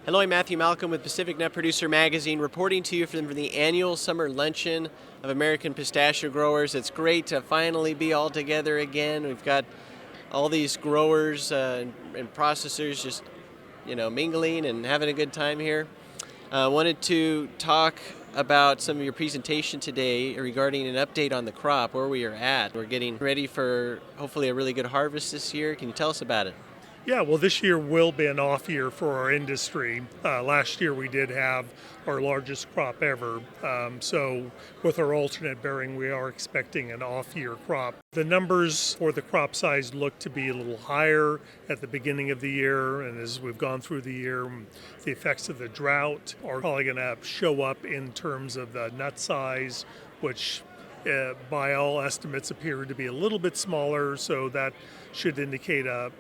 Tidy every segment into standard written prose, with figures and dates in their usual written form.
Hello, I'm Matthew Malcolm with Pacific Nut Producer Magazine, reporting to you from the annual Summer Luncheon of American Pistachio Growers. It's great to finally be all together again. We've got all these growers and processors just, mingling and having a good time here. Wanted to talk about some of your presentation today regarding an update on the crop, where we are at. We're getting ready for hopefully a really good harvest this year. Can you tell us about it? Yeah, well, this year will be an off year for our industry. Last year we did have our largest crop ever. So with our alternate bearing, we are expecting an off year crop. The numbers for the crop size look to be a little higher at the beginning of the year. And as we've gone through the year, the effects of the drought are probably going to show up in terms of the nut size, which by all estimates appear to be a little bit smaller, so that should indicate a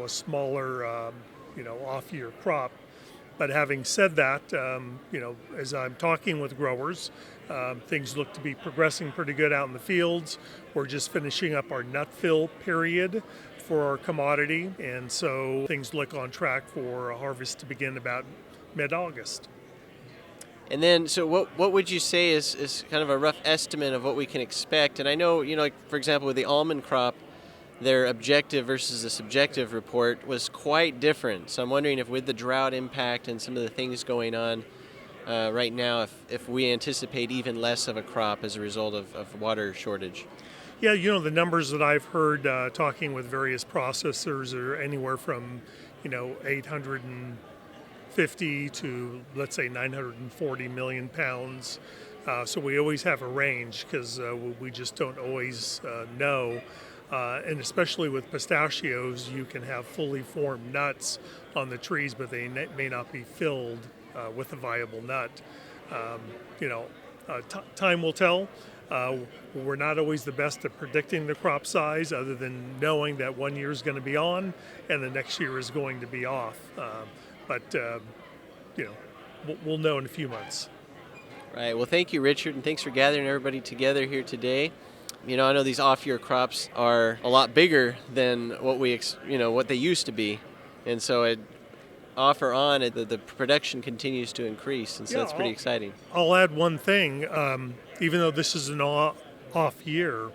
smaller off-year crop. But having said that, as I'm talking with growers, things look to be progressing pretty good out in the fields. We're just finishing up our nut fill period for our commodity, and so things look on track for a harvest to begin about mid-August. And then, so what would you say is kind of a rough estimate of what we can expect? And I know, like for example, with the almond crop, their objective versus the subjective report was quite different. So I'm wondering if with the drought impact and some of the things going on right now, if we anticipate even less of a crop as a result of water shortage. Yeah, the numbers that I've heard talking with various processors are anywhere from, 850 to, let's say, 940 million pounds. So we always have a range because we just don't always know. And especially with pistachios, you can have fully formed nuts on the trees, but they may not be filled with a viable nut. Time will tell. We're not always the best at predicting the crop size, other than knowing that one year is going to be on and the next year is going to be off. But we'll know in a few months. Right. Well, thank you, Richard, and thanks for gathering everybody together here today. I know these off-year crops are a lot bigger than what what they used to be, and so off or on, the production continues to increase, and so that's pretty exciting. I'll add one thing. Even though this is an off year,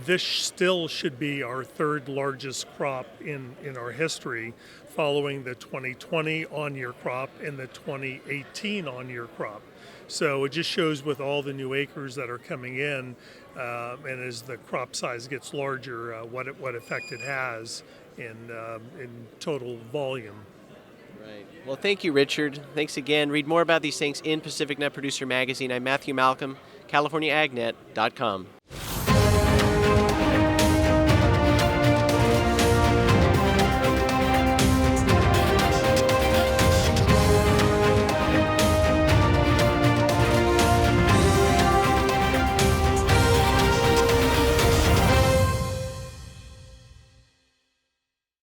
this still should be our third largest crop in our history, following the 2020 on-year crop and the 2018 on-year crop. So it just shows with all the new acres that are coming in, and as the crop size gets larger, what effect it has in total volume. Right. Well, thank you, Richard. Thanks again. Read more about these things in Pacific Nut Producer Magazine. I'm Matthew Malcolm, CaliforniaAgNet.com.